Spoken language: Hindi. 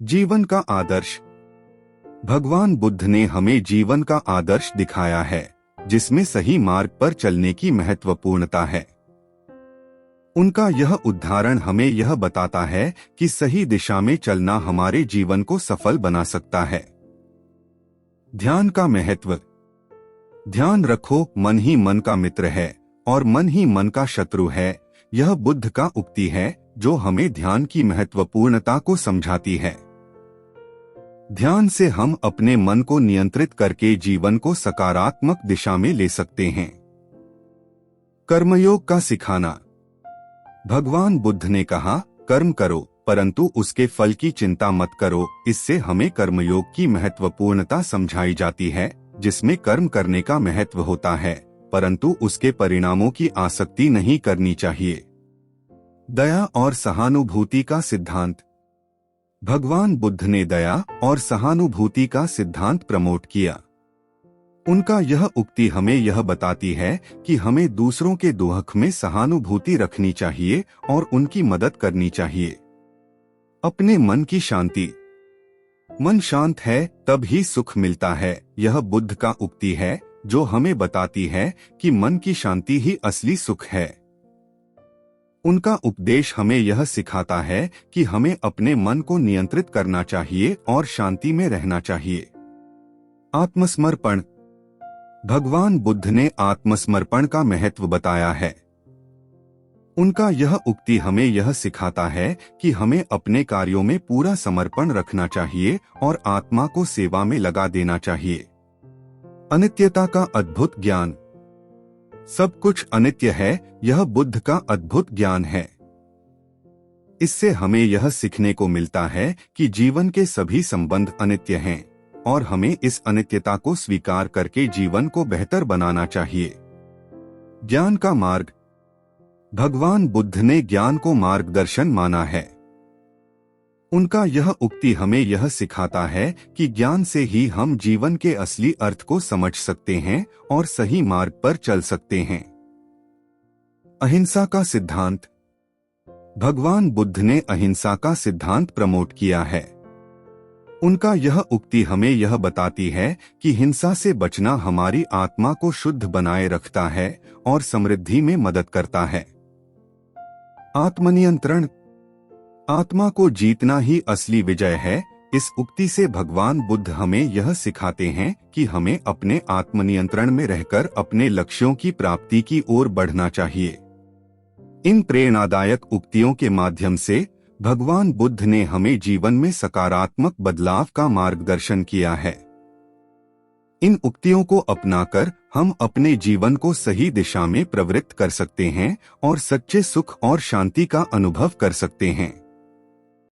जीवन का आदर्श। भगवान बुद्ध ने हमें जीवन का आदर्श दिखाया है, जिसमें सही मार्ग पर चलने की महत्वपूर्णता है। उनका यह उदाहरण हमें यह बताता है कि सही दिशा में चलना हमारे जीवन को सफल बना सकता है। ध्यान का महत्व। ध्यान रखो, मन ही मन का मित्र है और मन ही मन का शत्रु है। यह बुद्ध का उक्ति है, जो हमें ध्यान की महत्वपूर्णता को समझाती है। ध्यान से हम अपने मन को नियंत्रित करके जीवन को सकारात्मक दिशा में ले सकते हैं। कर्मयोग का सिखाना। भगवान बुद्ध ने कहा, कर्म करो परंतु उसके फल की चिंता मत करो। इससे हमें कर्मयोग की महत्वपूर्णता समझाई जाती है, जिसमें कर्म करने का महत्व होता है, परंतु उसके परिणामों की आसक्ति नहीं करनी चाहिए। दया और सहानुभूति का सिद्धांत। भगवान बुद्ध ने दया और सहानुभूति का सिद्धांत प्रमोट किया। उनका यह उक्ति हमें यह बताती है कि हमें दूसरों के दुख में सहानुभूति रखनी चाहिए और उनकी मदद करनी चाहिए। अपने मन की शांति। मन शांत है तब ही सुख मिलता है। यह बुद्ध का उक्ति है, जो हमें बताती है कि मन की शांति ही असली सुख है। उनका उपदेश हमें यह सिखाता है कि हमें अपने मन को नियंत्रित करना चाहिए और शांति में रहना चाहिए। आत्मसमर्पण। भगवान बुद्ध ने आत्मसमर्पण का महत्व बताया है। उनका यह उक्ति हमें यह सिखाता है कि हमें अपने कार्यों में पूरा समर्पण रखना चाहिए और आत्मा को सेवा में लगा देना चाहिए। अनित्यता का अद्भुत ज्ञान। सब कुछ अनित्य है, यह बुद्ध का अद्भुत ज्ञान है। इससे हमें यह सीखने को मिलता है कि जीवन के सभी संबंध अनित्य हैं और हमें इस अनित्यता को स्वीकार करके जीवन को बेहतर बनाना चाहिए। ज्ञान का मार्ग। भगवान बुद्ध ने ज्ञान को मार्गदर्शन माना है। उनका यह उक्ति हमें यह सिखाता है कि ज्ञान से ही हम जीवन के असली अर्थ को समझ सकते हैं और सही मार्ग पर चल सकते हैं। अहिंसा का सिद्धांत। भगवान बुद्ध ने अहिंसा का सिद्धांत प्रमोट किया है। उनका यह उक्ति हमें यह बताती है कि हिंसा से बचना हमारी आत्मा को शुद्ध बनाए रखता है और समृद्धि में मदद करता है। आत्मनियंत्रण। आत्मा को जीतना ही असली विजय है। इस उक्ति से भगवान बुद्ध हमें यह सिखाते हैं कि हमें अपने आत्मनियंत्रण में रहकर अपने लक्ष्यों की प्राप्ति की ओर बढ़ना चाहिए। इन प्रेरणादायक उक्तियों के माध्यम से भगवान बुद्ध ने हमें जीवन में सकारात्मक बदलाव का मार्गदर्शन किया है। इन उक्तियों को अपनाकर हम अपने जीवन को सही दिशा में प्रवृत्त कर सकते हैं और सच्चे सुख और शांति का अनुभव कर सकते हैं।